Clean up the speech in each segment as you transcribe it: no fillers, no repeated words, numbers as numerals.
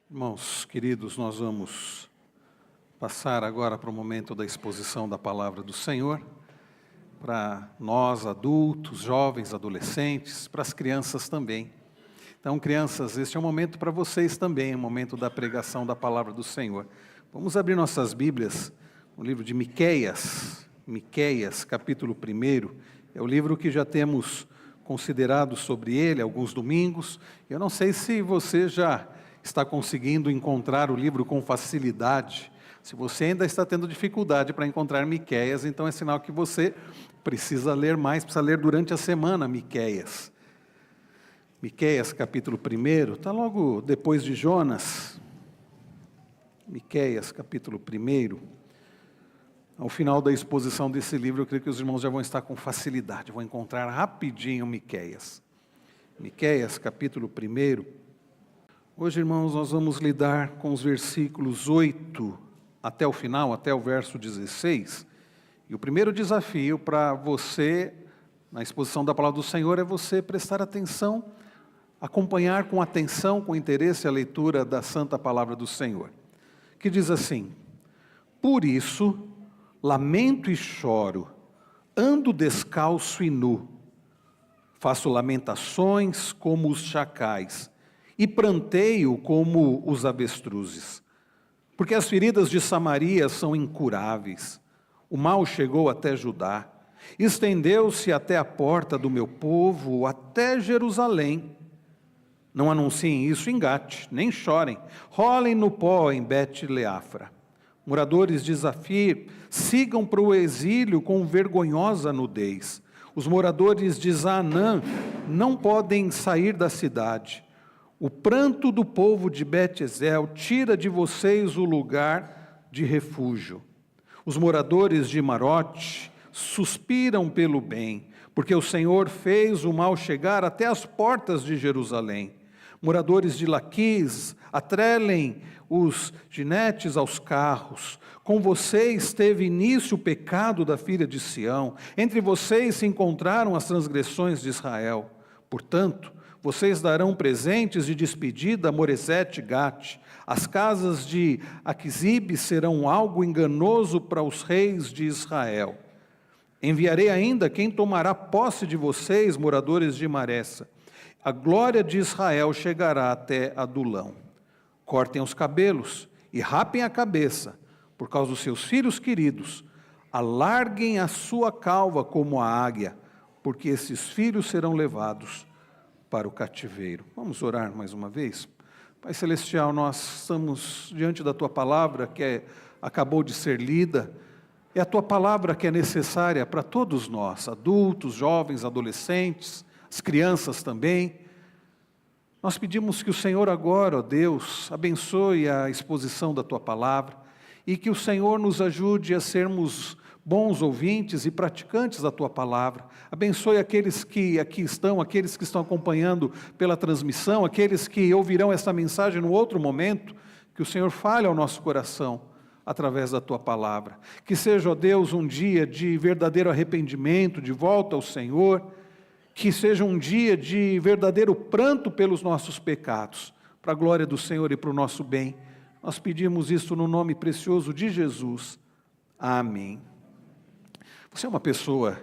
Irmãos queridos, nós vamos passar agora para o momento da exposição da palavra do Senhor, para nós adultos, jovens, adolescentes, para as crianças também. Então, crianças, este é um momento para vocês também, é um momento da pregação da palavra do Senhor. Vamos abrir nossas Bíblias no livro de Miqueias, capítulo 1, é o livro que já temos considerado sobre ele alguns domingos. Eu não sei se você já está conseguindo encontrar o livro com facilidade. Se você ainda está tendo dificuldade para encontrar Miqueias, então é sinal que você precisa ler mais, precisa ler durante a semana Miqueias. Miqueias, capítulo 1, está logo depois de Jonas. Miqueias, capítulo 1. Ao final da exposição desse livro, eu creio que os irmãos já vão estar com facilidade, vão encontrar rapidinho Miqueias. Miqueias, capítulo 1. Hoje, irmãos, nós vamos lidar com os versículos 8 até o final, até o verso 16. E o primeiro desafio para você, na exposição da palavra do Senhor, é você prestar atenção, acompanhar com atenção, com interesse a leitura da santa palavra do Senhor, que diz assim: por isso, lamento e choro, ando descalço e nu, faço lamentações como os chacais, e pranteio como os avestruzes, porque as feridas de Samaria são incuráveis, o mal chegou até Judá, estendeu-se até a porta do meu povo, até Jerusalém. Não anunciem isso em Gate, nem chorem, rolem no pó em Bet-Leafra. Moradores de Zafir, sigam para o exílio com vergonhosa nudez. Os moradores de Zaanã não podem sair da cidade. O pranto do povo de Bet-Ezel tira de vocês o lugar de refúgio. Os moradores de Marote suspiram pelo bem, porque o Senhor fez o mal chegar até as portas de Jerusalém. Moradores de Laquis, atrelem os ginetes aos carros. Com vocês teve início o pecado da filha de Sião. Entre vocês se encontraram as transgressões de Israel. Portanto, vocês darão presentes de despedida a Moresete e Gate. As casas de Aquisibe serão algo enganoso para os reis de Israel. Enviarei ainda quem tomará posse de vocês, moradores de Maressa. A glória de Israel chegará até Adulão. Cortem os cabelos e rapem a cabeça, por causa dos seus filhos queridos. Alarguem a sua calva como a águia, porque esses filhos serão levados para o cativeiro. Vamos orar mais uma vez? Pai Celestial, nós estamos diante da Tua palavra que acabou de ser lida. É a Tua palavra que é necessária para todos nós, adultos, jovens, adolescentes, as crianças também. Nós pedimos que o Senhor agora, ó Deus, abençoe a exposição da Tua palavra e que o Senhor nos ajude a sermos bons ouvintes e praticantes da Tua palavra. Abençoe aqueles que aqui estão, aqueles que estão acompanhando pela transmissão, aqueles que ouvirão esta mensagem no outro momento, que o Senhor fale ao nosso coração através da Tua palavra. Que seja, ó Deus, um dia de verdadeiro arrependimento, de volta ao Senhor, que seja um dia de verdadeiro pranto pelos nossos pecados, para a glória do Senhor e para o nosso bem. Nós pedimos isso no nome precioso de Jesus. Amém. Você é uma pessoa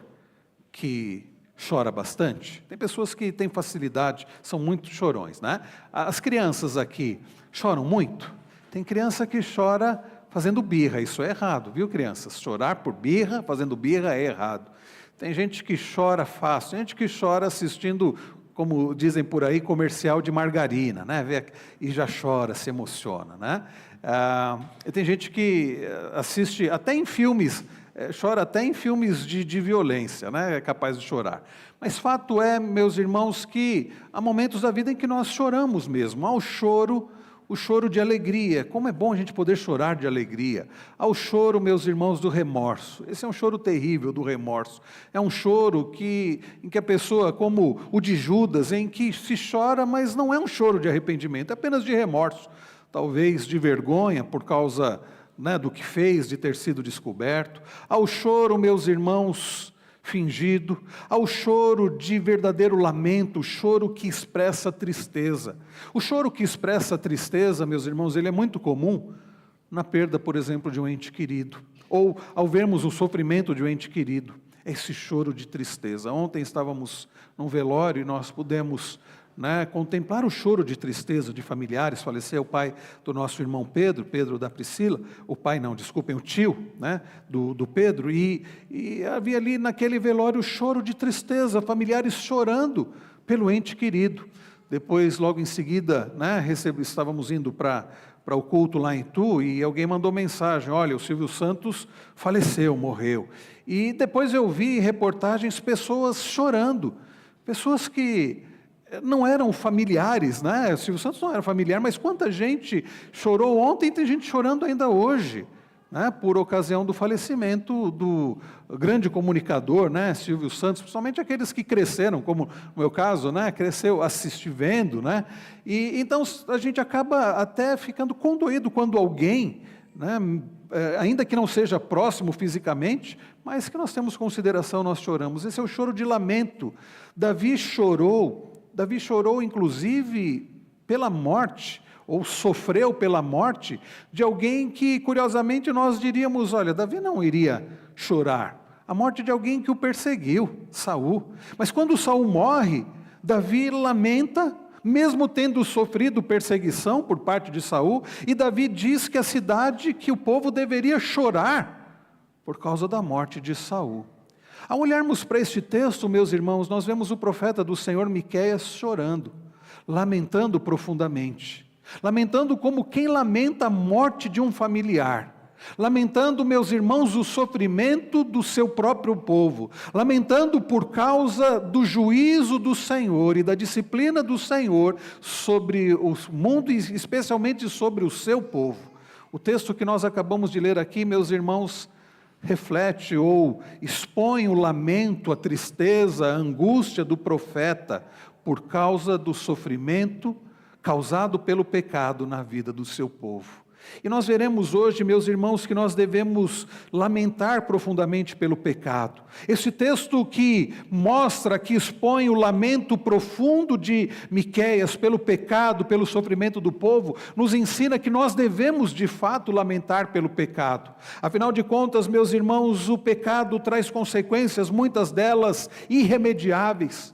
que chora bastante? Tem pessoas que têm facilidade, são muito chorões, né? As crianças aqui choram muito? Tem criança que chora fazendo birra, isso é errado, viu, crianças? Chorar por birra, fazendo birra é errado. Tem gente que chora fácil, tem gente que chora assistindo, como dizem por aí, comercial de margarina, né? E já chora, se emociona, né? E tem gente que assiste até em filmes, chora até em filmes de violência, né? É capaz de chorar. Mas fato é, meus irmãos, que há momentos da vida em que nós choramos mesmo. Há o choro de alegria. Como é bom a gente poder chorar de alegria. Há o choro, meus irmãos, do remorso. Esse é um choro terrível do remorso. É um choro em que a pessoa, como o de Judas, em que se chora, mas não é um choro de arrependimento, é apenas de remorso. Talvez de vergonha por causa, né, do que fez, de ter sido descoberto. Há o choro, meus irmãos, fingido, ao choro de verdadeiro lamento, o choro que expressa tristeza. O choro que expressa tristeza, meus irmãos, ele é muito comum na perda, por exemplo, de um ente querido, ou ao vermos o sofrimento de um ente querido, esse choro de tristeza. Ontem estávamos num velório e nós pudemos contemplar o choro de tristeza de familiares. Faleceu o pai do nosso irmão Pedro, Pedro da Priscila, o tio do Pedro, e havia ali naquele velório o choro de tristeza, familiares chorando pelo ente querido. Depois, logo em seguida, estávamos indo para o culto lá em Itu, e alguém mandou mensagem: olha, o Silvio Santos faleceu, morreu. E depois eu vi reportagens, pessoas chorando, pessoas que não eram familiares, O Silvio Santos não era familiar, mas quanta gente chorou ontem, e tem gente chorando ainda hoje, por ocasião do falecimento do grande comunicador, Silvio Santos, principalmente aqueles que cresceram, como no meu caso, cresceu vendo, e então a gente acaba até ficando condoído quando alguém, ainda que não seja próximo fisicamente, mas que nós temos consideração, nós choramos. Esse é o choro de lamento. Davi chorou inclusive pela morte, ou sofreu pela morte, de alguém que, curiosamente, nós diríamos: olha, Davi não iria chorar. A morte de alguém que o perseguiu, Saul. Mas quando Saul morre, Davi lamenta, mesmo tendo sofrido perseguição por parte de Saul, e Davi diz que a cidade, que o povo deveria chorar por causa da morte de Saul. Ao olharmos para este texto, meus irmãos, nós vemos o profeta do Senhor Miqueias chorando, lamentando profundamente, lamentando como quem lamenta a morte de um familiar, lamentando, meus irmãos, o sofrimento do seu próprio povo, lamentando por causa do juízo do Senhor e da disciplina do Senhor sobre o mundo e especialmente sobre o seu povo. O texto que nós acabamos de ler aqui, meus irmãos, reflete ou expõe o lamento, a tristeza, a angústia do profeta por causa do sofrimento causado pelo pecado na vida do seu povo. E nós veremos hoje, meus irmãos, que nós devemos lamentar profundamente pelo pecado. Esse texto que mostra, que expõe o lamento profundo de Miqueias pelo pecado, pelo sofrimento do povo, nos ensina que nós devemos de fato lamentar pelo pecado. Afinal de contas, meus irmãos, o pecado traz consequências, muitas delas irremediáveis.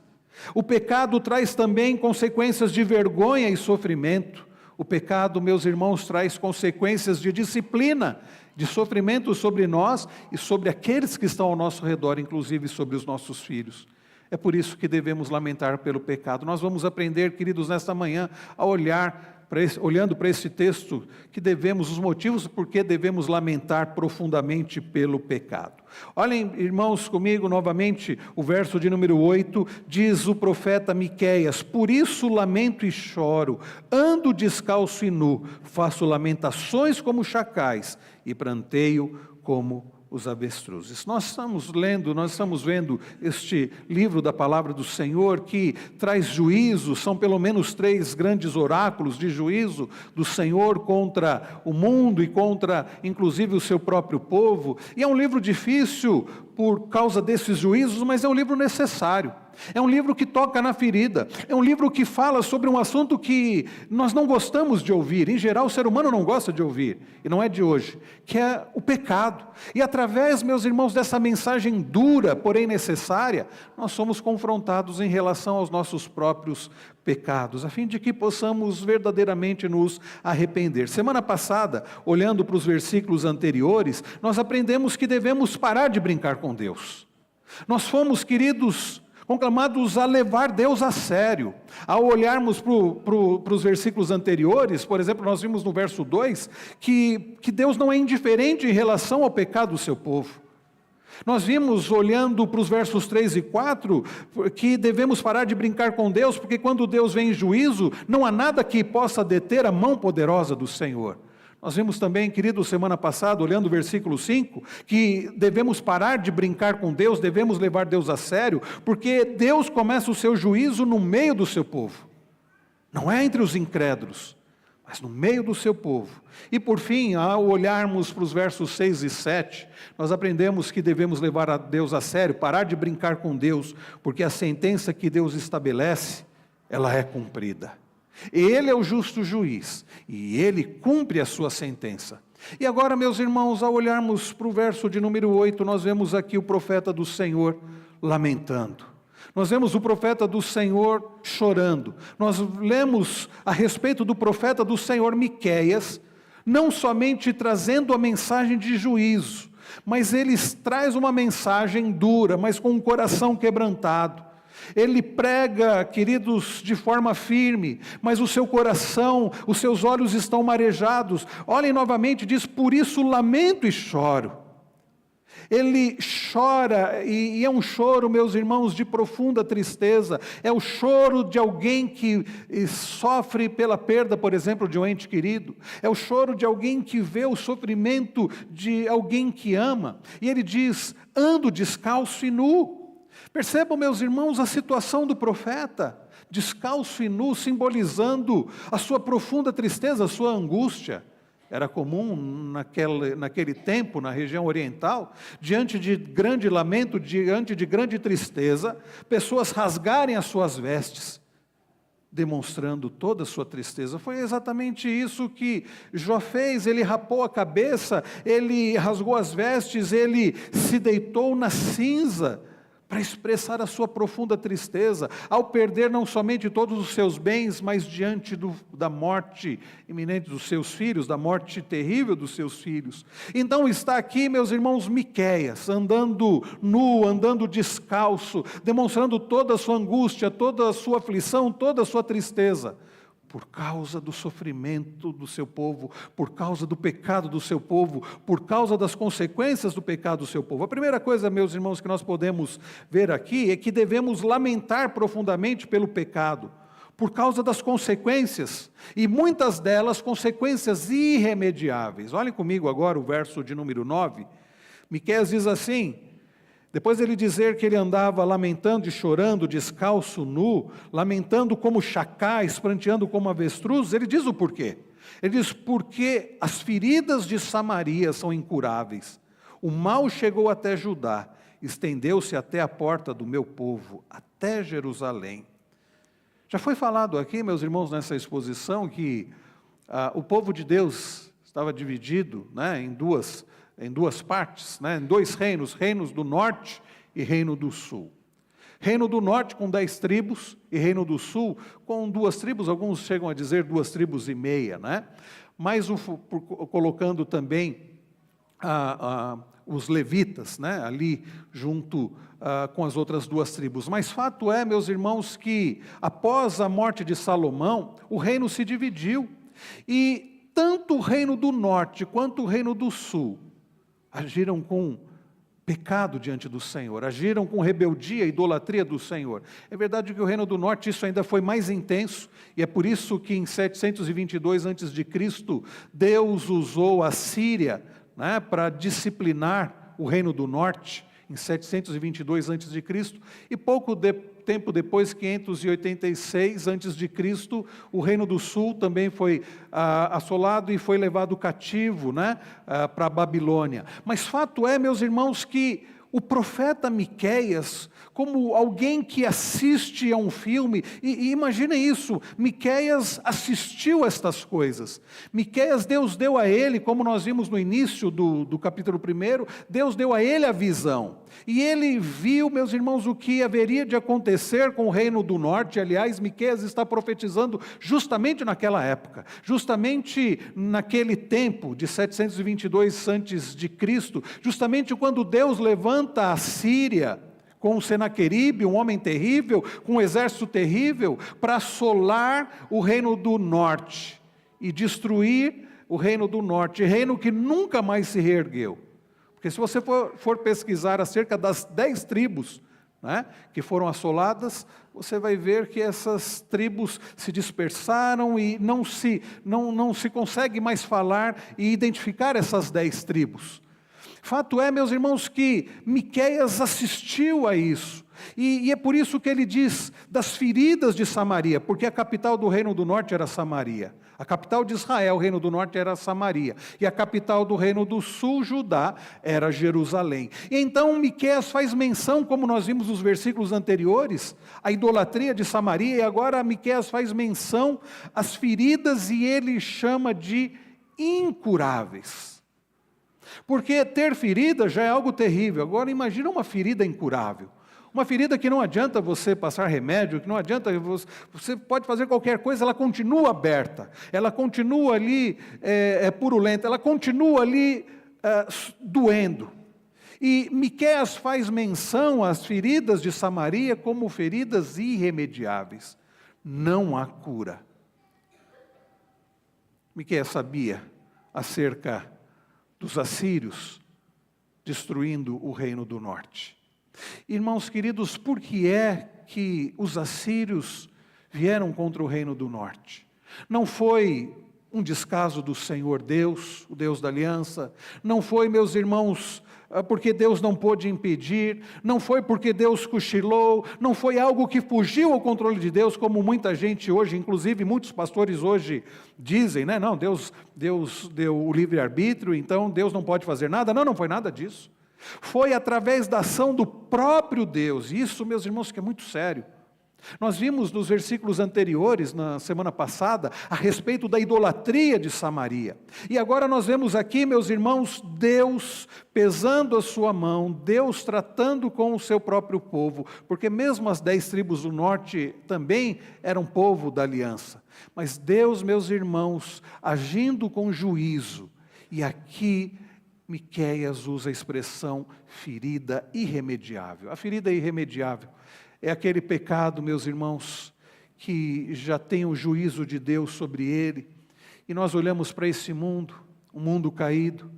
O pecado traz também consequências de vergonha e sofrimento. O pecado, meus irmãos, traz consequências de disciplina, de sofrimento sobre nós e sobre aqueles que estão ao nosso redor, inclusive sobre os nossos filhos. É por isso que devemos lamentar pelo pecado. Nós vamos aprender, queridos, nesta manhã, a olhando para esse texto, que devemos, os motivos por que devemos lamentar profundamente pelo pecado. Olhem, irmãos, comigo novamente, o verso de número 8, diz o profeta Miqueias: por isso lamento e choro, ando descalço e nu, faço lamentações como chacais e pranteio como os avestruzes. Nós estamos vendo este livro da palavra do Senhor que traz juízo, são pelo menos 3 grandes oráculos de juízo do Senhor contra o mundo e contra inclusive o seu próprio povo, e é um livro difícil por causa desses juízos, mas é um livro necessário. É um livro que toca na ferida, é um livro que fala sobre um assunto que nós não gostamos de ouvir, em geral o ser humano não gosta de ouvir, e não é de hoje, que é o pecado. E através, meus irmãos, dessa mensagem dura, porém necessária, nós somos confrontados em relação aos nossos próprios pecados, a fim de que possamos verdadeiramente nos arrepender. Semana passada, olhando para os versículos anteriores, nós aprendemos que devemos parar de brincar com Deus. Nós fomos, queridos, conclamados a levar Deus a sério. Ao olharmos para os versículos anteriores, por exemplo, nós vimos no verso 2, que Deus não é indiferente em relação ao pecado do seu povo. Nós vimos, olhando para os versos 3 e 4, que devemos parar de brincar com Deus, porque quando Deus vem em juízo, não há nada que possa deter a mão poderosa do Senhor. Nós vimos também, querido, semana passada, olhando o versículo 5, que devemos parar de brincar com Deus, devemos levar Deus a sério, porque Deus começa o seu juízo no meio do seu povo. Não é entre os incrédulos, mas no meio do seu povo. E por fim, ao olharmos para os versos 6 e 7, nós aprendemos que devemos levar a Deus a sério, parar de brincar com Deus, porque a sentença que Deus estabelece, ela é cumprida. Ele é o justo juiz, e Ele cumpre a sua sentença. E agora, meus irmãos, ao olharmos para o verso de número 8, nós vemos aqui o profeta do Senhor lamentando. Nós vemos o profeta do Senhor chorando. Nós lemos a respeito do profeta do Senhor Miqueias, não somente trazendo a mensagem de juízo, mas ele traz uma mensagem dura, mas com um coração quebrantado. Ele prega, queridos, de forma firme, mas o seu coração, os seus olhos estão marejados. Olhem novamente, diz, por isso lamento e choro. Ele chora, e é um choro, meus irmãos, de profunda tristeza. É o choro de alguém que sofre pela perda, por exemplo, de um ente querido. É o choro de alguém que vê o sofrimento de alguém que ama. E ele diz, ando descalço e nu. Percebam, meus irmãos, a situação do profeta, descalço e nu, simbolizando a sua profunda tristeza, a sua angústia. Era comum naquele tempo, na região oriental, diante de grande lamento, diante de grande tristeza, pessoas rasgarem as suas vestes, demonstrando toda a sua tristeza. Foi exatamente isso que Jó fez. Ele rapou a cabeça, ele rasgou as vestes, ele se deitou na cinza, para expressar a sua profunda tristeza, ao perder não somente todos os seus bens, mas diante da morte iminente dos seus filhos, da morte terrível dos seus filhos. Então está aqui, meus irmãos, Miqueias, andando nu, andando descalço, demonstrando toda a sua angústia, toda a sua aflição, toda a sua tristeza, por causa do sofrimento do seu povo, por causa do pecado do seu povo, por causa das consequências do pecado do seu povo. A primeira coisa, meus irmãos, que nós podemos ver aqui é que devemos lamentar profundamente pelo pecado, por causa das consequências, e muitas delas consequências irremediáveis. Olhem comigo agora o verso de número 9. Miqueias diz assim: depois ele dizer que ele andava lamentando e chorando, descalço, nu, lamentando como chacais, pranteando como avestruz, ele diz o porquê. Ele diz, porque as feridas de Samaria são incuráveis, o mal chegou até Judá, estendeu-se até a porta do meu povo, até Jerusalém. Já foi falado aqui, meus irmãos, nessa exposição, que o povo de Deus estava dividido, né, em duas partes, né, em dois reinos, reinos do norte e reino do sul. Reino do norte com 10 tribos e reino do sul com 2 tribos, alguns chegam a dizer 2,5 tribos, né? Mas colocando também os levitas, né, ali junto com as outras 2 tribos. Mas fato é, meus irmãos, que após a morte de Salomão, o reino se dividiu, e tanto o reino do norte quanto o reino do sul agiram com pecado diante do Senhor, agiram com rebeldia e idolatria do Senhor. É verdade que o reino do norte isso ainda foi mais intenso, e é por isso que em 722 a.C., Deus usou a Síria, né, para disciplinar o reino do norte, em 722 a.C., e pouco tempo depois, 586 a.C., o reino do sul também foi assolado e foi levado cativo, né, para a Babilônia. Mas fato é, meus irmãos, que o profeta Miqueias, como alguém que assiste a um filme, e imaginem isso, Miqueias assistiu a estas coisas. Miqueias, Deus deu a ele, como nós vimos no início do capítulo 1, Deus deu a ele a visão. E ele viu, meus irmãos, o que haveria de acontecer com o reino do norte. Aliás, Miqueias está profetizando justamente naquela época, justamente naquele tempo de 722 a.C., justamente quando Deus levanta a Síria com Senaqueribe, um homem terrível, com um exército terrível, para assolar o reino do norte e destruir o reino do norte, reino que nunca mais se reergueu. Porque se você for pesquisar acerca das 10 tribos, né, que foram assoladas, você vai ver que essas tribos se dispersaram e não se consegue mais falar e identificar essas 10 tribos. Fato é, meus irmãos, que Miqueias assistiu a isso. E é por isso que ele diz das feridas de Samaria, porque a capital do Reino do Norte era Samaria. A capital de Israel, o Reino do Norte, era Samaria. E a capital do Reino do Sul, Judá, era Jerusalém. E então Miqueias faz menção, como nós vimos nos versículos anteriores, à idolatria de Samaria, e agora Miqueias faz menção às feridas e ele chama de incuráveis. Porque ter ferida já é algo terrível. Agora imagina uma ferida incurável. Uma ferida que não adianta você passar remédio, que não adianta, você pode fazer qualquer coisa, ela continua aberta, ela continua ali purulenta, ela continua ali doendo. E Miqueias faz menção às feridas de Samaria como feridas irremediáveis. Não há cura. Miqueias sabia acerca dos assírios destruindo o reino do norte. Irmãos queridos, por que é que os assírios vieram contra o reino do norte? Não foi um descaso do Senhor Deus, o Deus da aliança, não foi, meus irmãos, porque Deus não pôde impedir, não foi porque Deus cochilou, não foi algo que fugiu ao controle de Deus, como muita gente hoje, inclusive muitos pastores hoje dizem, né? Não, Deus deu o livre-arbítrio, então Deus não pode fazer nada. Não foi nada disso. Foi através da ação do próprio Deus. Isso, meus irmãos, que é muito sério. Nós vimos nos versículos anteriores, na semana passada, a respeito da idolatria de Samaria. E agora nós vemos aqui, meus irmãos, Deus pesando a sua mão, Deus tratando com o seu próprio povo, porque mesmo as 10 tribos do norte também eram povo da aliança. Mas Deus, meus irmãos, agindo com juízo, e aqui Miqueias usa a expressão ferida irremediável. A ferida irremediável é aquele pecado, meus irmãos, que já tem o juízo de Deus sobre ele. E nós olhamos para esse mundo, um mundo caído,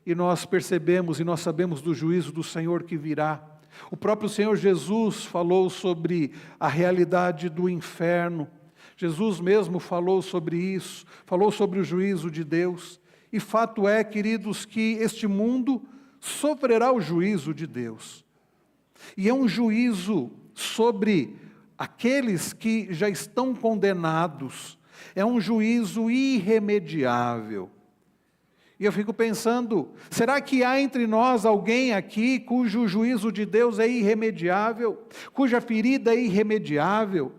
e nós percebemos e nós sabemos do juízo do Senhor que virá. O próprio Senhor Jesus falou sobre a realidade do inferno. Jesus mesmo falou sobre isso, falou sobre o juízo de Deus. E fato é, queridos, que este mundo sofrerá o juízo de Deus. E é um juízo sobre aqueles que já estão condenados. É um juízo irremediável. E eu fico pensando, será que há entre nós alguém aqui cujo juízo de Deus é irremediável? Cuja ferida é irremediável?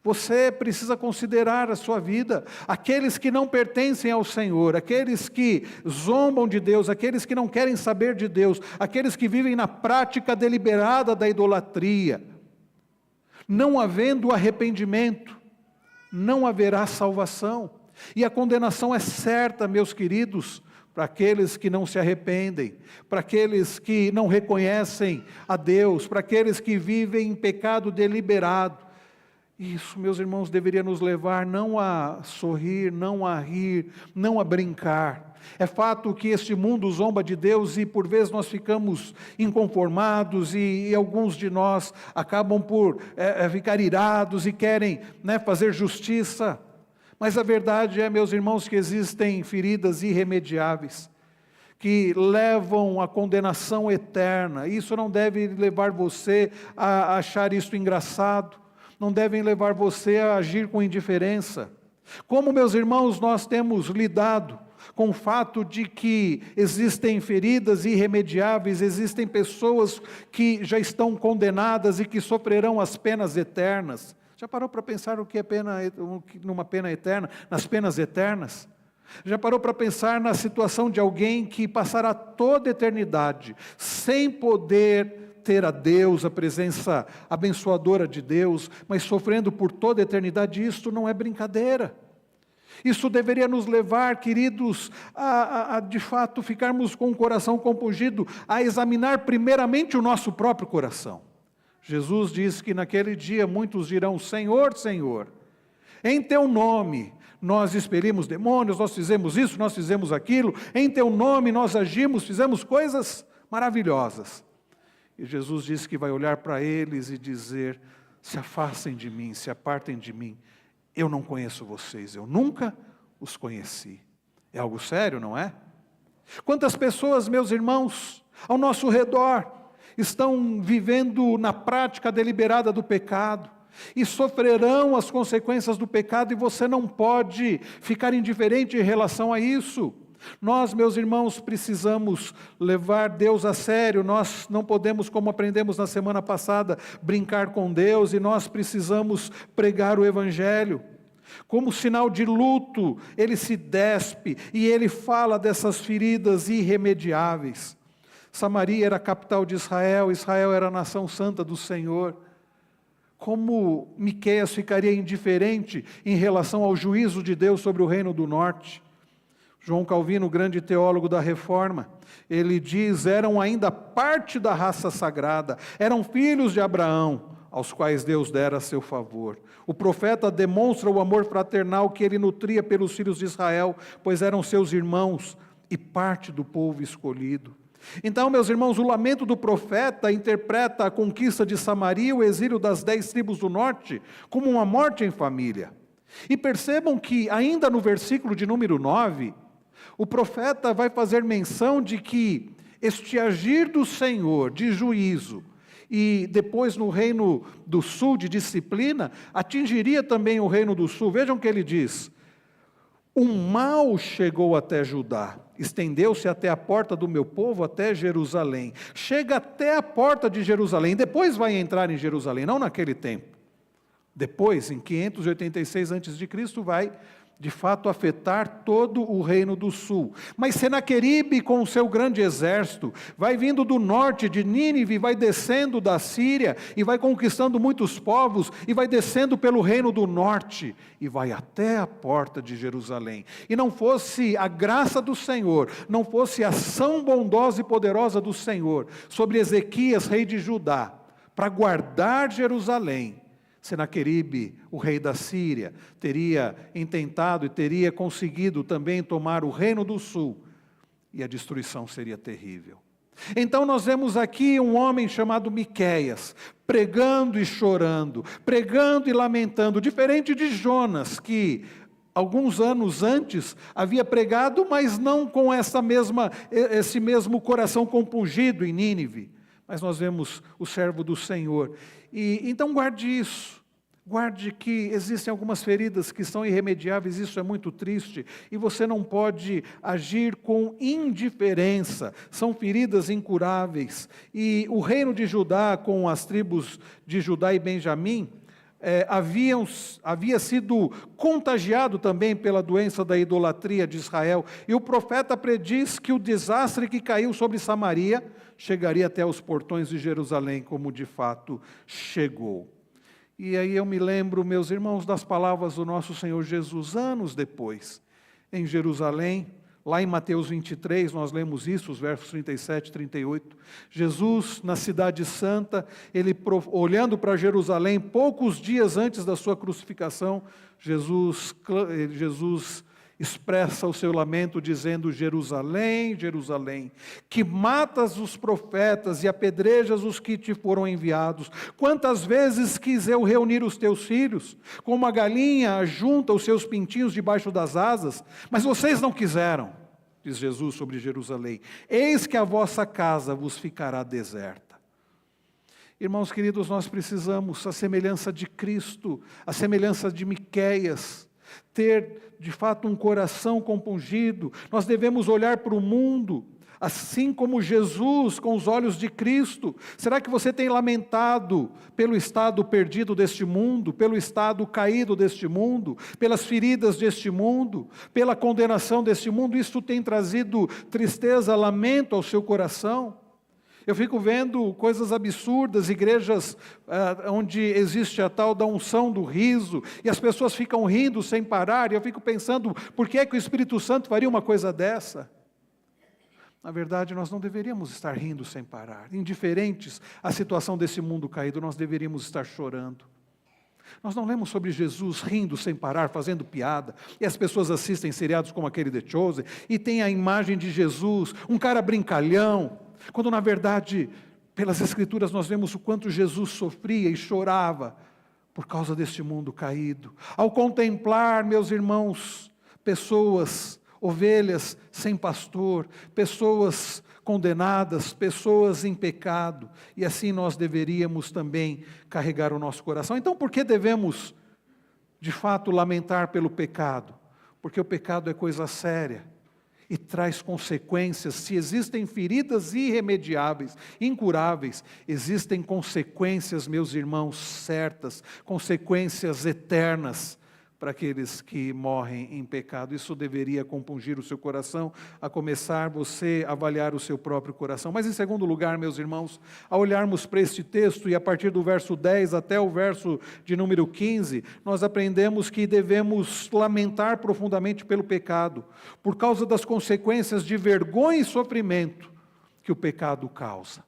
Você precisa considerar a sua vida, aqueles que não pertencem ao Senhor, aqueles que zombam de Deus, aqueles que não querem saber de Deus, aqueles que vivem na prática deliberada da idolatria. Não havendo arrependimento, não haverá salvação. E a condenação é certa, meus queridos, para aqueles que não se arrependem, para aqueles que não reconhecem a Deus, para aqueles que vivem em pecado deliberado. Isso, meus irmãos, deveria nos levar não a sorrir, não a rir, não a brincar. É fato que este mundo zomba de Deus e por vezes nós ficamos inconformados e alguns de nós acabam por ficar irados e querem fazer justiça. Mas a verdade é, meus irmãos, que existem feridas irremediáveis que levam à condenação eterna. Isso não deve levar você a achar isso engraçado. Não devem levar você a agir com indiferença. Como, meus irmãos, nós temos lidado com o fato de que existem feridas irremediáveis, existem pessoas que já estão condenadas e que sofrerão as penas eternas. Já parou para pensar o que é numa pena eterna, nas penas eternas? Já parou para pensar na situação de alguém que passará toda a eternidade sem poder ter a Deus, a presença abençoadora de Deus, mas sofrendo por toda a eternidade? Isto não é brincadeira. Isso deveria nos levar, queridos, a de fato ficarmos com o coração compungido, a examinar primeiramente o nosso próprio coração. Jesus diz que naquele dia muitos dirão: Senhor, Senhor, em teu nome nós expelimos demônios, nós fizemos isso, nós fizemos aquilo, em teu nome nós agimos, fizemos coisas maravilhosas. E Jesus disse que vai olhar para eles e dizer: se afastem de mim, se apartem de mim, eu não conheço vocês, eu nunca os conheci. É algo sério, não é? Quantas pessoas, meus irmãos, ao nosso redor, estão vivendo na prática deliberada do pecado, e sofrerão as consequências do pecado, e você não pode ficar indiferente em relação a isso. Nós, meus irmãos, precisamos levar Deus a sério. Nós não podemos, como aprendemos na semana passada, brincar com Deus, e nós precisamos pregar o Evangelho. Como sinal de luto, ele se despe e ele fala dessas feridas irremediáveis. Samaria era a capital de Israel, Israel era a nação santa do Senhor. Como Miqueias ficaria indiferente em relação ao juízo de Deus sobre o reino do norte? João Calvino, grande teólogo da Reforma, ele diz: eram ainda parte da raça sagrada, eram filhos de Abraão, aos quais Deus dera seu favor. O profeta demonstra o amor fraternal que ele nutria pelos filhos de Israel, pois eram seus irmãos e parte do povo escolhido. Então, meus irmãos, o lamento do profeta interpreta a conquista de Samaria, o exílio das 10 tribos do norte, como uma morte em família. E percebam que, ainda no versículo de número 9, o profeta vai fazer menção de que este agir do Senhor de juízo, e depois no reino do sul de disciplina, atingiria também o reino do sul. Vejam o que ele diz: o mal chegou até Judá, estendeu-se até a porta do meu povo, até Jerusalém. Chega até a porta de Jerusalém, depois vai entrar em Jerusalém, não naquele tempo. Depois, em 586 a.C., vai de fato afetar todo o reino do sul. Mas Senaqueribe, com o seu grande exército, vai vindo do norte de Nínive, vai descendo da Síria, e vai conquistando muitos povos, e vai descendo pelo reino do norte, e vai até a porta de Jerusalém. E não fosse a graça do Senhor, não fosse a ação bondosa e poderosa do Senhor sobre Ezequias, rei de Judá, para guardar Jerusalém, Senaqueribe, o rei da Síria, teria intentado e teria conseguido também tomar o reino do sul, e a destruição seria terrível. Então nós vemos aqui um homem chamado Miqueias, pregando e chorando, pregando e lamentando, diferente de Jonas, que alguns anos antes havia pregado, mas não com esse mesmo coração compungido em Nínive. Mas nós vemos o servo do Senhor. E então guarde isso, guarde que existem algumas feridas que são irremediáveis, isso é muito triste, e você não pode agir com indiferença, são feridas incuráveis. E o reino de Judá, com as tribos de Judá e Benjamim, havia sido contagiado também pela doença da idolatria de Israel, e o profeta prediz que o desastre que caiu sobre Samaria chegaria até os portões de Jerusalém, como de fato chegou. E aí eu me lembro, meus irmãos, das palavras do nosso Senhor Jesus, anos depois, em Jerusalém, lá em Mateus 23, nós lemos isso, os versos 37 e 38, Jesus, na cidade santa, ele olhando para Jerusalém, poucos dias antes da sua crucificação, Jesus expressa o seu lamento dizendo: Jerusalém, Jerusalém, que matas os profetas e apedrejas os que te foram enviados. Quantas vezes quis eu reunir os teus filhos, como a galinha ajunta os seus pintinhos debaixo das asas, mas vocês não quiseram, diz Jesus sobre Jerusalém. Eis que a vossa casa vos ficará deserta. Irmãos queridos, nós precisamos, a semelhança de Cristo, a semelhança de Miqueias, ter de fato um coração compungido. Nós devemos olhar para o mundo assim como Jesus, com os olhos de Cristo. Será que você tem lamentado pelo estado perdido deste mundo, pelo estado caído deste mundo, pelas feridas deste mundo, pela condenação deste mundo? Isso tem trazido tristeza, lamento ao seu coração? Eu fico vendo coisas absurdas, igrejas onde existe a tal da unção do riso, e as pessoas ficam rindo sem parar, e eu fico pensando, por que é que o Espírito Santo faria uma coisa dessa? Na verdade, nós não deveríamos estar rindo sem parar. Indiferentes à situação desse mundo caído, nós deveríamos estar chorando. Nós não lemos sobre Jesus rindo sem parar, fazendo piada, e as pessoas assistem seriados como aquele The Chosen, e tem a imagem de Jesus, um cara brincalhão, quando na verdade, pelas Escrituras, nós vemos o quanto Jesus sofria e chorava por causa deste mundo caído. Ao contemplar, meus irmãos, pessoas ovelhas sem pastor, pessoas condenadas, pessoas em pecado, e assim nós deveríamos também carregar o nosso coração. Então, por que devemos, de fato, lamentar pelo pecado? Porque o pecado é coisa séria e traz consequências. Se existem feridas irremediáveis, incuráveis, existem consequências, meus irmãos, certas, consequências eternas para aqueles que morrem em pecado. Isso deveria compungir o seu coração, a começar você a avaliar o seu próprio coração. Mas em segundo lugar, meus irmãos, ao olharmos para este texto, e a partir do verso 10 até o verso de número 15, nós aprendemos que devemos lamentar profundamente pelo pecado, por causa das consequências de vergonha e sofrimento que o pecado causa.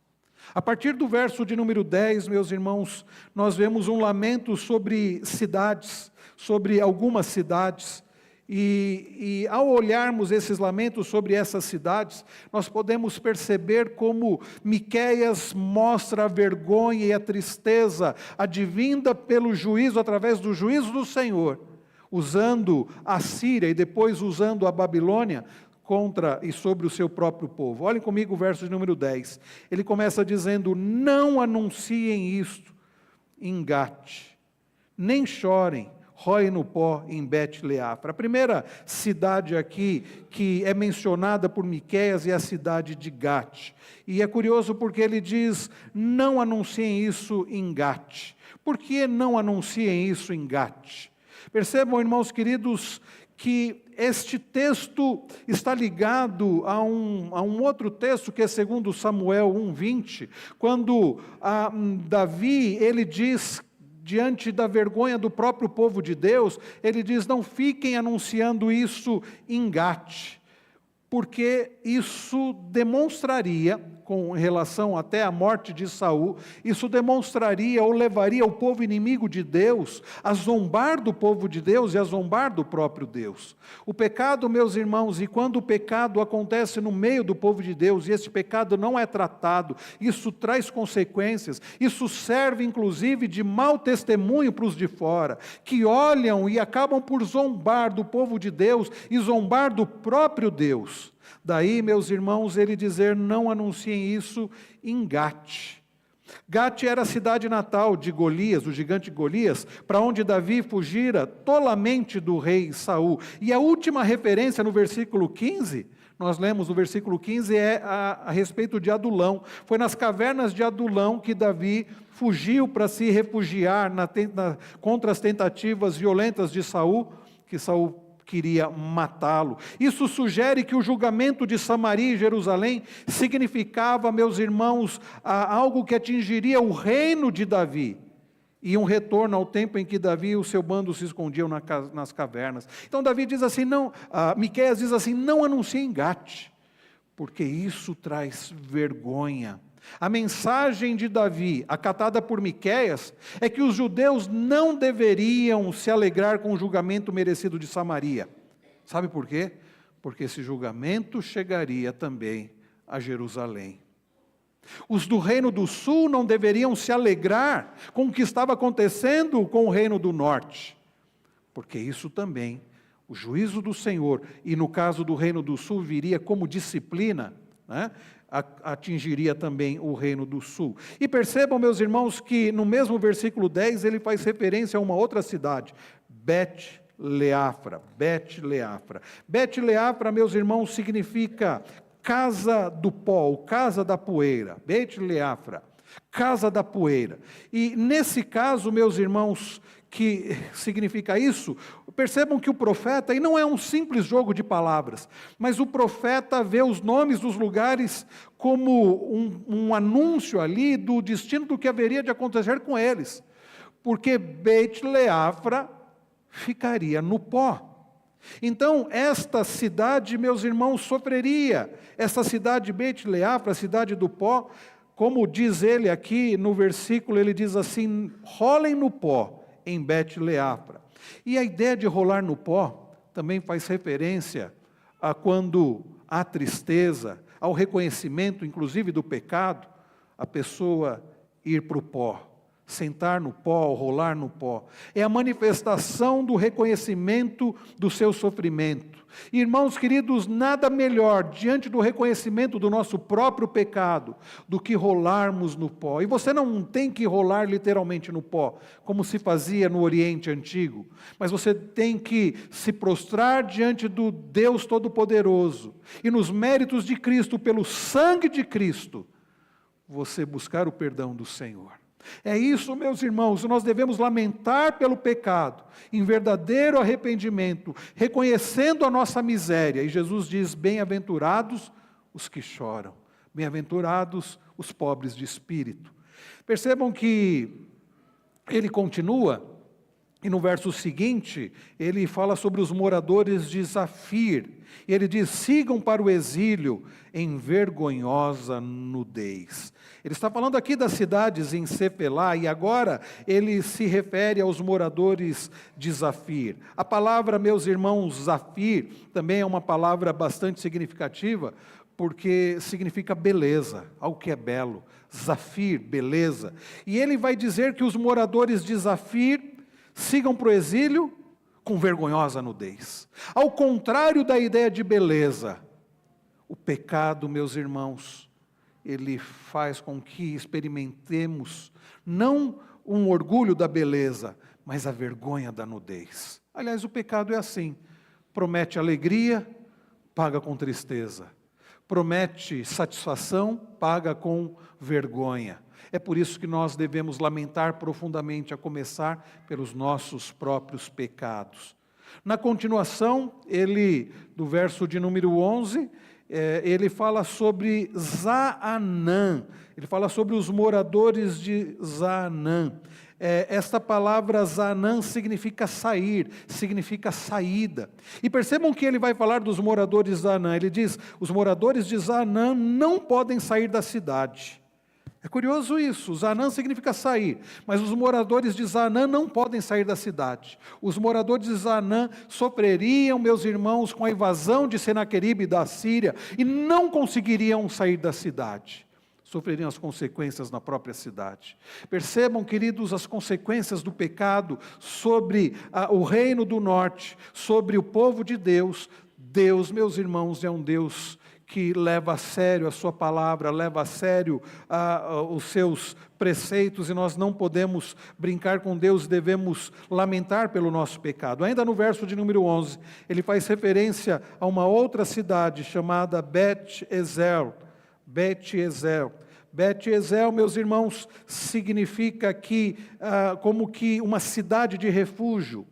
A partir do verso de número 10, meus irmãos, nós vemos um lamento sobre cidades, sobre algumas cidades, e ao olharmos esses lamentos sobre essas cidades, nós podemos perceber como Miqueias mostra a vergonha e a tristeza advinda pelo juízo, através do juízo do Senhor, usando a Síria e depois usando a Babilônia, contra e sobre o seu próprio povo. Olhem comigo o verso de número 10. Ele começa dizendo: não anunciem isto em Gate, nem chorem, roem no pó em Bet-Leafra. A primeira cidade aqui que é mencionada por Miqueias é a cidade de Gate. E é curioso porque ele diz: não anunciem isso em Gate. Por que não anunciem isso em Gate? Percebam, irmãos queridos, que este texto está ligado a um outro texto que é segundo Samuel 1:20, quando Davi, ele diz, diante da vergonha do próprio povo de Deus, ele diz: não fiquem anunciando isso em Gate, porque isso demonstraria, com relação até à morte de Saul, isso demonstraria ou levaria o povo inimigo de Deus a zombar do povo de Deus e a zombar do próprio Deus. O pecado, meus irmãos, e quando o pecado acontece no meio do povo de Deus, e esse pecado não é tratado, isso traz consequências, isso serve inclusive de mau testemunho para os de fora, que olham e acabam por zombar do povo de Deus e zombar do próprio Deus. Daí, meus irmãos, ele dizer: não anunciem isso em Gate. Gate era a cidade natal de Golias, o gigante Golias, para onde Davi fugira tolamente do rei Saul. E a última referência no versículo 15, nós lemos no versículo 15, é a respeito de Adulão. Foi nas cavernas de Adulão que Davi fugiu para se refugiar contra as tentativas violentas de Saul, que Saul queria matá-lo. Isso sugere que o julgamento de Samaria e Jerusalém significava, meus irmãos, algo que atingiria o reino de Davi, e um retorno ao tempo em que Davi e o seu bando se escondiam nas cavernas. Então Davi diz assim, Miqueias diz assim: não anunciem em Gate, porque isso traz vergonha. A mensagem de Davi, acatada por Miqueias, é que os judeus não deveriam se alegrar com o julgamento merecido de Samaria. Sabe por quê? Porque esse julgamento chegaria também a Jerusalém. Os do reino do sul não deveriam se alegrar com o que estava acontecendo com o reino do norte, porque isso também, o juízo do Senhor, e no caso do reino do sul viria como disciplina, né? Atingiria também o reino do sul. E percebam, meus irmãos, que no mesmo versículo 10 ele faz referência a uma outra cidade, Bet-Leafra. Bet-Leafra. Bet-Leafra, meus irmãos, significa casa do pó, ou casa da poeira. Bet-Leafra, casa da poeira. E nesse caso, meus irmãos, que significa isso, percebam que o profeta, e não é um simples jogo de palavras, mas o profeta vê os nomes dos lugares como um anúncio ali do destino do que haveria de acontecer com eles, porque Bet-Leafra ficaria no pó. Então, esta cidade, meus irmãos, sofreria, essa cidade Bet-Leafra, a cidade do pó, como diz ele aqui no versículo, ele diz assim: rolem no pó em Bet-Leafra. E a ideia de rolar no pó também faz referência a quando há tristeza, ao reconhecimento inclusive do pecado, a pessoa ir para o pó, sentar no pó, rolar no pó. É a manifestação do reconhecimento do seu sofrimento. Irmãos queridos, nada melhor diante do reconhecimento do nosso próprio pecado do que rolarmos no pó. E você não tem que rolar literalmente no pó, como se fazia no Oriente Antigo, mas você tem que se prostrar diante do Deus Todo-Poderoso e nos méritos de Cristo, pelo sangue de Cristo, você buscar o perdão do Senhor. É isso, meus irmãos, nós devemos lamentar pelo pecado, em verdadeiro arrependimento, reconhecendo a nossa miséria. E Jesus diz: bem-aventurados os que choram, bem-aventurados os pobres de espírito. Percebam que ele continua, e no verso seguinte, ele fala sobre os moradores de Zafir. E ele diz: sigam para o exílio em vergonhosa nudez. Ele está falando aqui das cidades em Cefelá, e agora ele se refere aos moradores de Zafir. A palavra, meus irmãos, Zafir, também é uma palavra bastante significativa, porque significa beleza, algo que é belo. Zafir, beleza. E ele vai dizer que os moradores de Zafir sigam para o exílio com vergonhosa nudez. Ao contrário da ideia de beleza, o pecado, meus irmãos, ele faz com que experimentemos não um orgulho da beleza, mas a vergonha da nudez. Aliás, o pecado é assim: promete alegria, paga com tristeza. Promete satisfação, paga com vergonha. É por isso que nós devemos lamentar profundamente, a começar pelos nossos próprios pecados. Na continuação, do verso de número 11, ele fala sobre Zaanã, ele fala sobre os moradores de Zaanã. Esta palavra Zaanã significa sair, significa saída. E percebam que ele vai falar dos moradores de Zaanã. Ele diz: os moradores de Zaanã não podem sair da cidade. É curioso isso, Zaanã significa sair, mas os moradores de Zaanã não podem sair da cidade. Os moradores de Zaanã sofreriam, meus irmãos, com a invasão de Senaqueribe da Síria e não conseguiriam sair da cidade. Sofreriam as consequências na própria cidade. Percebam, queridos, as consequências do pecado sobre o reino do norte, sobre o povo de Deus. Deus, meus irmãos, é um Deus que leva a sério a sua palavra, leva a sério os seus preceitos, e nós não podemos brincar com Deus, devemos lamentar pelo nosso pecado. Ainda no verso de número 11, ele faz referência a uma outra cidade chamada Bet-Ezel. Bet-Ezel. Bet-Ezel, meus irmãos, significa aqui como que uma cidade de refúgio.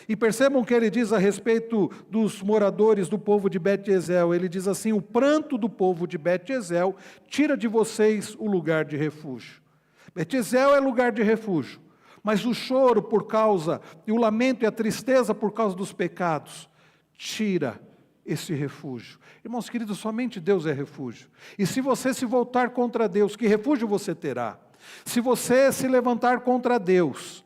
E percebam que ele diz a respeito dos moradores do povo de Bet-Ezel. Ele diz assim: o pranto do povo de Bet-Ezel tira de vocês o lugar de refúgio. Bet-Ezel é lugar de refúgio, mas o choro por causa, e o lamento e a tristeza por causa dos pecados, tira esse refúgio. Irmãos queridos, somente Deus é refúgio. E se você se voltar contra Deus, que refúgio você terá? Se você se levantar contra Deus,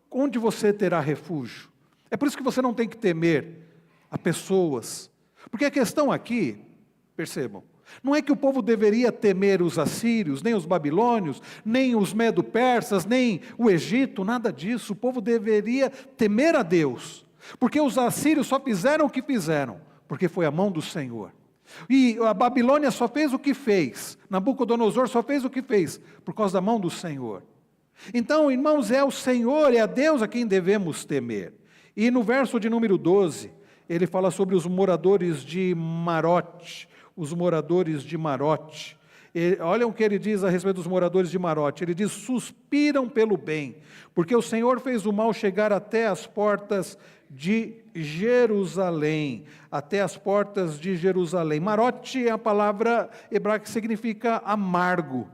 onde você terá refúgio? É por isso que você não tem que temer a pessoas. Porque a questão aqui, percebam, não é que o povo deveria temer os assírios, nem os babilônios, nem os medo-persas, nem o Egito, nada disso. O povo deveria temer a Deus, porque os assírios só fizeram o que fizeram porque foi a mão do Senhor. E a Babilônia só fez o que fez, Nabucodonosor só fez o que fez por causa da mão do Senhor. Então, irmãos, é o Senhor, é a Deus a quem devemos temer. E no verso de número 12, ele fala sobre os moradores de Marote, os moradores de Marote. Olha o que ele diz a respeito dos moradores de Marote. Ele diz: suspiram pelo bem, porque o Senhor fez o mal chegar até as portas de Jerusalém, até as portas de Jerusalém. Marote é a palavra hebraica que significa amargo.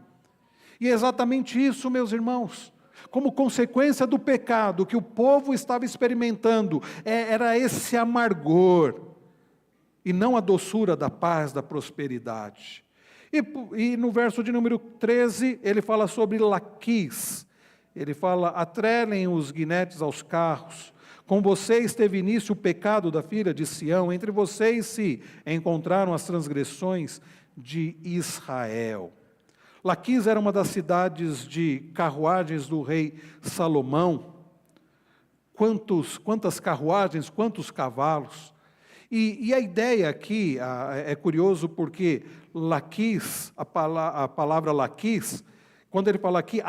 E é exatamente isso, meus irmãos. Como consequência do pecado que o povo estava experimentando, era esse amargor, e não a doçura da paz, da prosperidade. E no verso de número 13, ele fala sobre Laquis. Ele fala: atrelem os guinetes aos carros. Com vocês teve início o pecado da filha de Sião, entre vocês se encontraram as transgressões de Israel. Laquis era uma das cidades de carruagens do rei Salomão. Quantas carruagens, quantos cavalos. E a ideia aqui, é curioso porque Laquis, a palavra Laquis, quando ele fala aqui,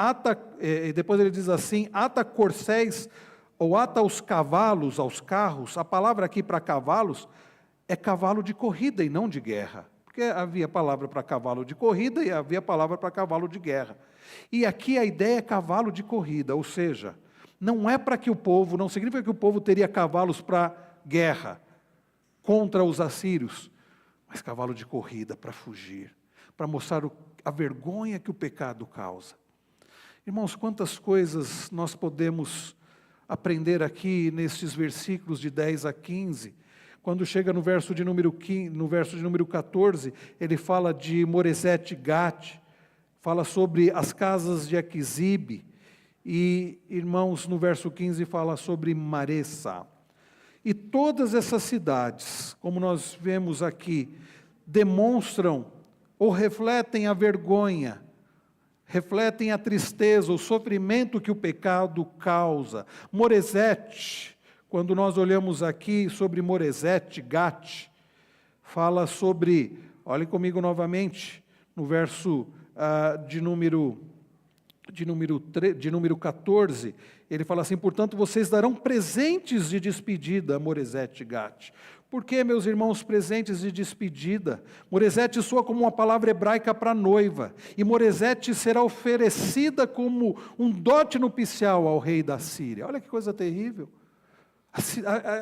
depois ele diz assim, ata corcéis, ou ata os cavalos aos carros, a palavra aqui para cavalos é cavalo de corrida e não de guerra. Porque havia palavra para cavalo de corrida e havia palavra para cavalo de guerra. E aqui a ideia é cavalo de corrida, ou seja, não é para que o povo, não significa que o povo teria cavalos para guerra contra os assírios, mas cavalo de corrida para fugir, para mostrar a vergonha que o pecado causa. Irmãos, quantas coisas nós podemos aprender aqui nestes versículos de 10 a 15, quando chega no verso de número 14, ele fala de Moresete Gate, fala sobre as casas de Aquisibe, e, irmãos, no verso 15 fala sobre Maressa. E todas essas cidades, como nós vemos aqui, demonstram ou refletem a vergonha, refletem a tristeza, o sofrimento que o pecado causa. Moresete, quando nós olhamos aqui sobre Moresete Gate, fala sobre, olhem comigo novamente, no verso de número 14, ele fala assim, portanto, vocês darão presentes de despedida a Moresete Gate. Por que, meus irmãos, presentes de despedida? Moresete soa como uma palavra hebraica para noiva, e Moresete será oferecida como um dote nupcial ao rei da Síria. Olha que coisa terrível.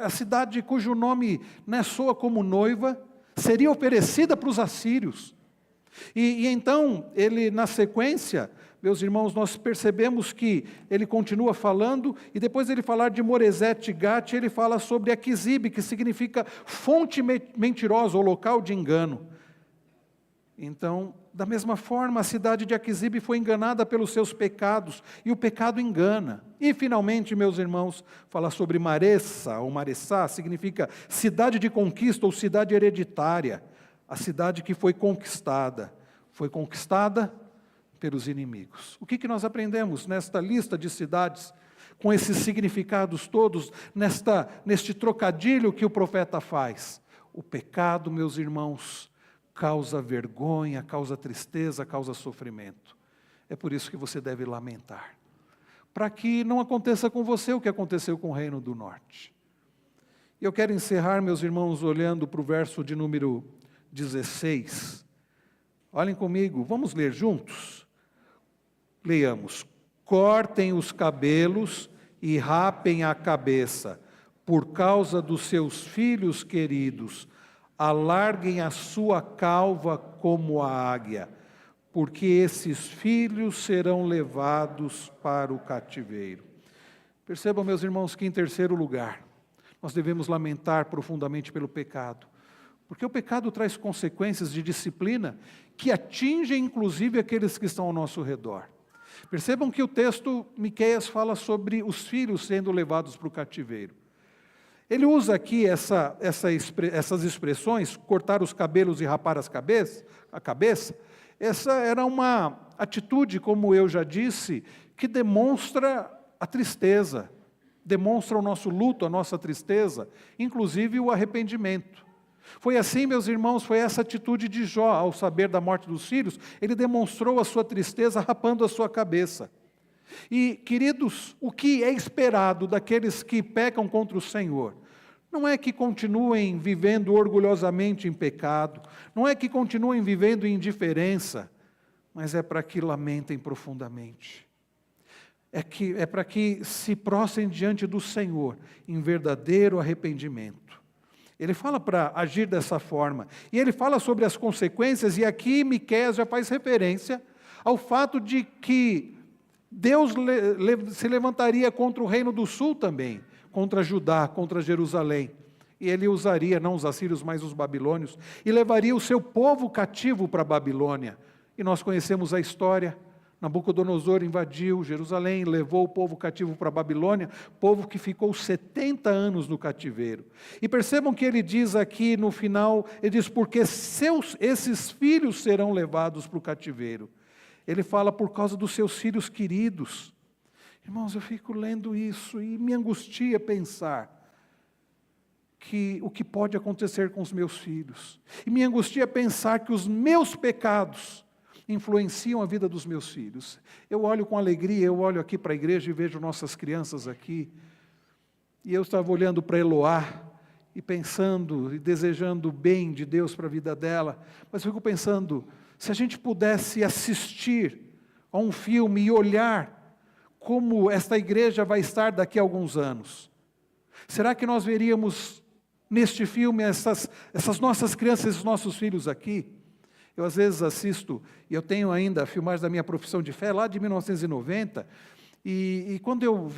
A cidade cujo nome soa como noiva, seria oferecida para os assírios. E então, ele na sequência, meus irmãos, nós percebemos que ele continua falando, e depois ele falar de Moresete Gate, ele fala sobre Aquisibe, que significa fonte mentirosa, ou local de engano. Então, da mesma forma, a cidade de Aquisibe foi enganada pelos seus pecados, e o pecado engana. E finalmente, meus irmãos, fala sobre Maressa, ou Maressá, significa cidade de conquista, ou cidade hereditária, a cidade que foi conquistada pelos inimigos. O que nós aprendemos nesta lista de cidades, com esses significados todos, neste trocadilho que o profeta faz? O pecado, meus irmãos, causa vergonha, causa tristeza, causa sofrimento. É por isso que você deve lamentar, para que não aconteça com você o que aconteceu com o Reino do Norte. E eu quero encerrar, meus irmãos, olhando para o verso de número 16. Olhem comigo, vamos ler juntos? Leiamos. Cortem os cabelos e rapem a cabeça, por causa dos seus filhos queridos, alarguem a sua calva como a águia, porque esses filhos serão levados para o cativeiro. Percebam, meus irmãos, que em terceiro lugar, nós devemos lamentar profundamente pelo pecado, porque o pecado traz consequências de disciplina que atingem inclusive aqueles que estão ao nosso redor. Percebam que o texto, Miqueias, fala sobre os filhos sendo levados para o cativeiro. Ele usa aqui essas expressões, cortar os cabelos e rapar a cabeça. Essa era uma atitude, como eu já disse, que demonstra a tristeza, demonstra o nosso luto, a nossa tristeza, inclusive o arrependimento. Foi assim, meus irmãos, foi essa atitude de Jó, ao saber da morte dos filhos, ele demonstrou a sua tristeza rapando a sua cabeça. E, queridos, o que é esperado daqueles que pecam contra o Senhor? Não é que continuem vivendo orgulhosamente em pecado, não é que continuem vivendo em indiferença, mas é para que lamentem profundamente. É para que se prostrem diante do Senhor em verdadeiro arrependimento. Ele fala para agir dessa forma, e ele fala sobre as consequências, e aqui Miqueias já faz referência ao fato de que Deus se levantaria contra o reino do sul também, contra Judá, contra Jerusalém, e ele usaria, não os assírios, mas os babilônios, e levaria o seu povo cativo para a Babilônia, e nós conhecemos a história. Nabucodonosor invadiu Jerusalém, levou o povo cativo para a Babilônia, povo que ficou 70 anos no cativeiro. E percebam que ele diz aqui no final, ele diz, porque esses filhos serão levados para o cativeiro. Ele fala por causa dos seus filhos queridos. Irmãos, eu fico lendo isso e me angustia pensar que o que pode acontecer com os meus filhos. E me angustia pensar que os meus pecados influenciam a vida dos meus filhos. Eu olho com alegria, eu olho aqui para a igreja e vejo nossas crianças aqui. E eu estava olhando para Eloá e pensando e desejando o bem de Deus para a vida dela. Mas eu fico pensando, se a gente pudesse assistir a um filme e olhar como esta igreja vai estar daqui a alguns anos, será que nós veríamos neste filme essas nossas crianças, esses nossos filhos aqui? Eu às vezes assisto, e eu tenho ainda a filmagem da minha profissão de fé, lá de 1990, e quando eu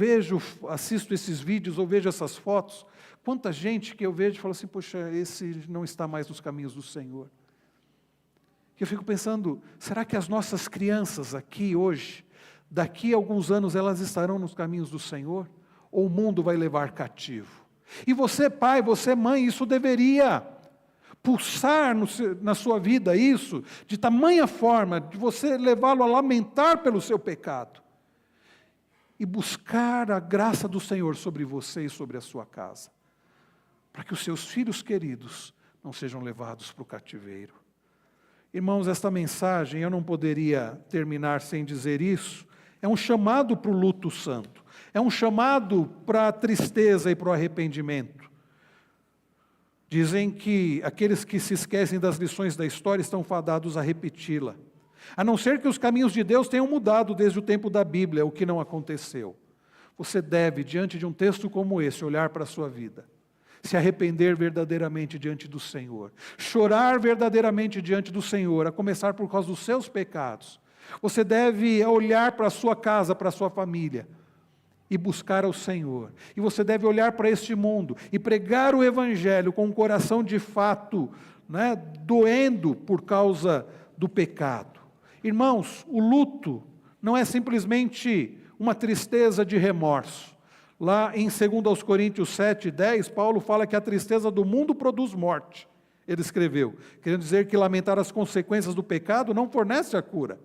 assisto esses vídeos, ou vejo essas fotos, quanta gente que eu vejo e falo assim, poxa, esse não está mais nos caminhos do Senhor. Eu fico pensando, será que as nossas crianças aqui hoje, daqui a alguns anos elas estarão nos caminhos do Senhor? Ou o mundo vai levar cativo? E você pai, você mãe, isso deveria pulsar na sua vida, isso, de tamanha forma, de você levá-lo a lamentar pelo seu pecado. E buscar a graça do Senhor sobre você e sobre a sua casa. Para que os seus filhos queridos não sejam levados para o cativeiro. Irmãos, esta mensagem, eu não poderia terminar sem dizer isso, é um chamado para o luto santo, é um chamado para a tristeza e para o arrependimento. Dizem que aqueles que se esquecem das lições da história estão fadados a repeti-la, a não ser que os caminhos de Deus tenham mudado desde o tempo da Bíblia, o que não aconteceu. Você deve, diante de um texto como esse, olhar para a sua vida, se arrepender verdadeiramente diante do Senhor, chorar verdadeiramente diante do Senhor, a começar por causa dos seus pecados. Você deve olhar para a sua casa, para a sua família, e buscar ao Senhor. E você deve olhar para este mundo e pregar o Evangelho com um coração de fato, doendo por causa do pecado. Irmãos, o luto não é simplesmente uma tristeza de remorso. Lá em 2 Coríntios 7:10, Paulo fala que a tristeza do mundo produz morte. Ele escreveu, querendo dizer que lamentar as consequências do pecado não fornece a cura.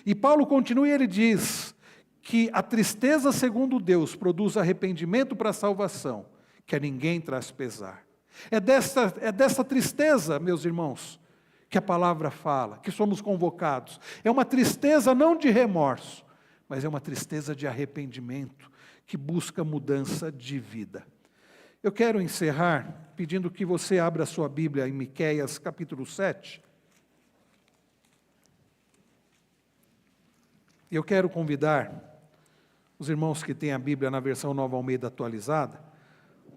E Paulo continua e ele diz que a tristeza segundo Deus produz arrependimento para a salvação, que a ninguém traz pesar. É dessa tristeza, meus irmãos, que a palavra fala, que somos convocados. É uma tristeza não de remorso, mas é uma tristeza de arrependimento, que busca mudança de vida. Eu quero encerrar pedindo que você abra a sua Bíblia em Miqueias capítulo 7. Eu quero convidar os irmãos que têm a Bíblia na versão Nova Almeida atualizada,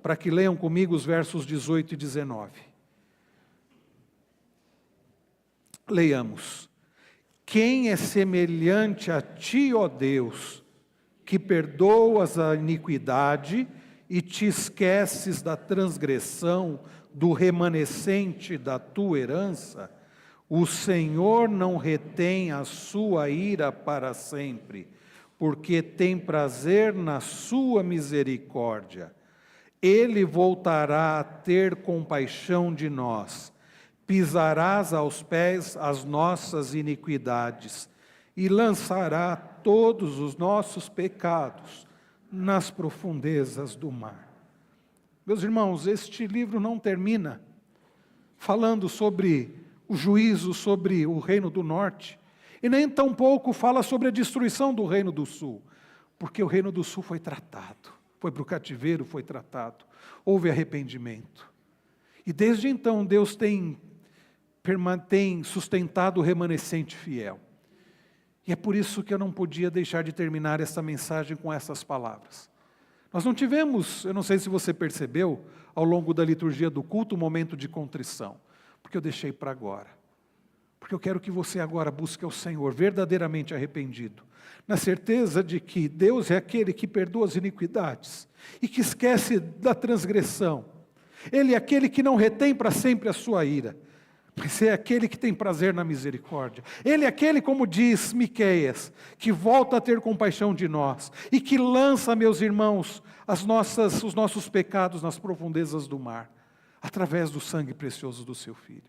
para que leiam comigo os versos 18 e 19. Leiamos. Quem é semelhante a ti, ó Deus, que perdoas a iniquidade e te esqueces da transgressão do remanescente da tua herança? O Senhor não retém a sua ira para sempre, porque tem prazer na sua misericórdia. Ele voltará a ter compaixão de nós. Pisarás aos pés as nossas iniquidades e lançará todos os nossos pecados nas profundezas do mar. Meus irmãos, este livro não termina falando sobre o juízo sobre o reino do norte, e nem tampouco fala sobre a destruição do reino do sul, porque o reino do sul foi tratado, foi para o cativeiro, foi tratado, houve arrependimento. E desde então Deus tem sustentado o remanescente fiel. E é por isso que eu não podia deixar de terminar essa mensagem com essas palavras. Nós não tivemos, eu não sei se você percebeu, ao longo da liturgia do culto, um momento de contrição, porque eu deixei para agora. Porque eu quero que você agora busque ao Senhor verdadeiramente arrependido, na certeza de que Deus é aquele que perdoa as iniquidades e que esquece da transgressão. Ele é aquele que não retém para sempre a sua ira, mas é aquele que tem prazer na misericórdia. Ele é aquele, como diz Miqueias, que volta a ter compaixão de nós e que lança, meus irmãos, os nossos pecados nas profundezas do mar, através do sangue precioso do seu Filho.